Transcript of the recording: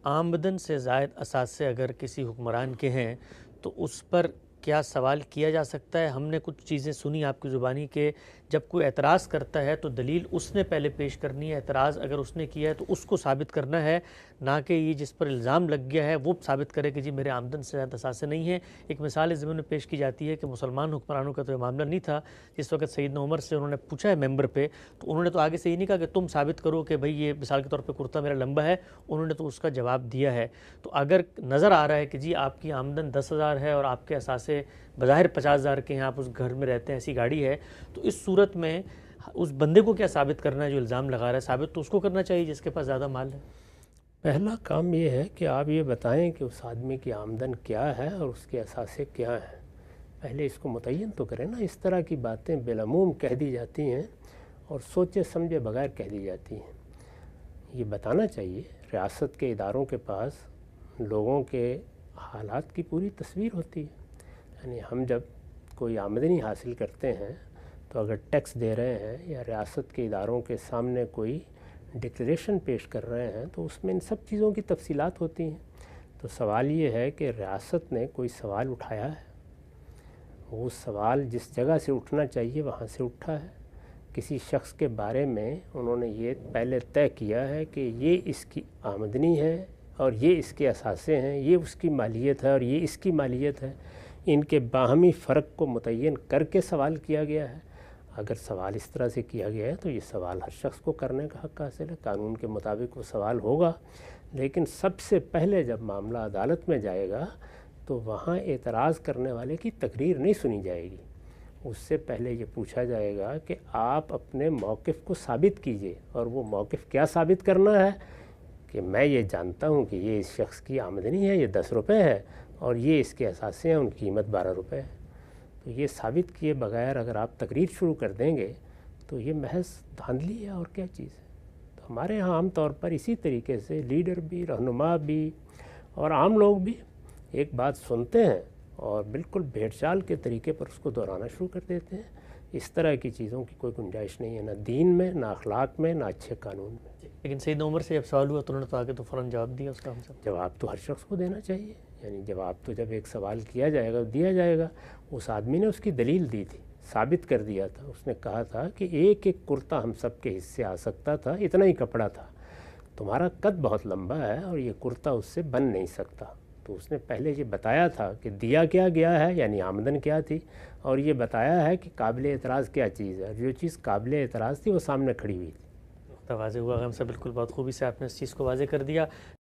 آمدن سے زائد اثاثے اگر کسی حکمران کے ہیں تو اس پر کیا سوال کیا جا سکتا ہے؟ ہم نے کچھ چیزیں سنی آپ کی زبانی کہ جب کوئی اعتراض کرتا ہے تو دلیل اس نے پہلے پیش کرنی ہے، اعتراض اگر اس نے کیا ہے تو اس کو ثابت کرنا ہے، نہ کہ یہ جس پر الزام لگ گیا ہے وہ ثابت کرے کہ جی میرے آمدن سے زیادہ اثاثے نہیں ہیں۔ ایک مثال اس زمین میں پیش کی جاتی ہے کہ مسلمان حکمرانوں کا تو یہ معاملہ نہیں تھا، جس وقت سیدنا عمر سے انہوں نے پوچھا ہے ممبر پہ، تو انہوں نے تو آگے سے یہ نہیں کہا کہ تم ثابت کرو کہ بھئی یہ مثال کے طور پہ کرتا میرا لمبا ہے، انہوں نے تو اس کا جواب دیا ہے۔ تو اگر نظر آ رہا ہے کہ جی آپ کی آمدن 10,000 ہے اور آپ کے اثاثے بظاہر 50,000 کے ہیں، آپ اس گھر میں رہتے ہیں، ایسی گاڑی ہے، تو اس صورت میں اس بندے کو کیا ثابت کرنا ہے جو الزام لگا رہا ہے؟ ثابت تو اس کو کرنا چاہیے جس کے پاس زیادہ مال ہے۔ پہلا کام یہ ہے کہ آپ یہ بتائیں کہ اس آدمی کی آمدن کیا ہے اور اس کے اثاثے کیا ہیں، پہلے اس کو متعین تو کریں نا۔ اس طرح کی باتیں بالعموم کہہ دی جاتی ہیں اور سوچے سمجھے بغیر کہہ دی جاتی ہیں۔ یہ بتانا چاہیے، ریاست کے اداروں کے پاس لوگوں کے حالات کی پوری تصویر ہوتی ہے۔ یعنی ہم جب کوئی آمدنی حاصل کرتے ہیں تو اگر ٹیکس دے رہے ہیں یا ریاست کے اداروں کے سامنے کوئی ڈکلریشن پیش کر رہے ہیں تو اس میں ان سب چیزوں کی تفصیلات ہوتی ہیں۔ تو سوال یہ ہے کہ ریاست نے کوئی سوال اٹھایا ہے، وہ سوال جس جگہ سے اٹھنا چاہیے وہاں سے اٹھا ہے۔ کسی شخص کے بارے میں انہوں نے یہ پہلے طے کیا ہے کہ یہ اس کی آمدنی ہے اور یہ اس کے اثاثے ہیں، یہ اس کی مالیت ہے اور یہ اس کی مالیت ہے۔ ان کے باہمی فرق کو متعین کر کے سوال کیا گیا ہے۔ اگر سوال اس طرح سے کیا گیا ہے تو یہ سوال ہر شخص کو کرنے کا حق حاصل ہے، قانون کے مطابق وہ سوال ہوگا۔ لیکن سب سے پہلے جب معاملہ عدالت میں جائے گا تو وہاں اعتراض کرنے والے کی تقریر نہیں سنی جائے گی، اس سے پہلے یہ پوچھا جائے گا کہ آپ اپنے موقف کو ثابت کیجئے۔ اور وہ موقف کیا ثابت کرنا ہے کہ میں یہ جانتا ہوں کہ یہ اس شخص کی آمدنی ہے، یہ 10 روپے ہے، اور یہ اس کے اثاثے ہیں، ان کی قیمت 12 روپے ہے۔ تو یہ ثابت کیے بغیر اگر آپ تقریر شروع کر دیں گے تو یہ محض دھاندلی ہے اور کیا چیز ہے۔ تو ہمارے ہاں عام طور پر اسی طریقے سے لیڈر بھی، رہنما بھی اور عام لوگ بھی ایک بات سنتے ہیں اور بالکل بھیڑ چال کے طریقے پر اس کو دہرانا شروع کر دیتے ہیں۔ اس طرح کی چیزوں کی کوئی گنجائش نہیں ہے، نہ دین میں، نہ اخلاق میں، نہ اچھے قانون میں۔ لیکن سیدنا عمر سے جب سوال ہوا تو انہوں نے تو آگے تو فوراً جواب دیا اس کا۔ ہم سب جواب تو ہر شخص کو دینا چاہیے، یعنی جواب تو جب ایک سوال کیا جائے گا دیا جائے گا۔ اس آدمی نے اس کی دلیل دی تھی، ثابت کر دیا تھا۔ اس نے کہا تھا کہ ایک ایک کرتا ہم سب کے حصے آ سکتا تھا، اتنا ہی کپڑا تھا، تمہارا قد بہت لمبا ہے اور یہ کرتا اس سے بن نہیں سکتا۔ تو اس نے پہلے یہ بتایا تھا کہ دیا کیا گیا ہے، یعنی آمدن کیا تھی، اور یہ بتایا ہے کہ قابل اعتراض کیا چیز ہے۔ جو چیز قابل اعتراض تھی وہ سامنے کھڑی ہوئی تھی۔ واضح ہوا ہم سے، بالکل بہت خوبی سے آپ نے اس چیز کو واضح کر دیا۔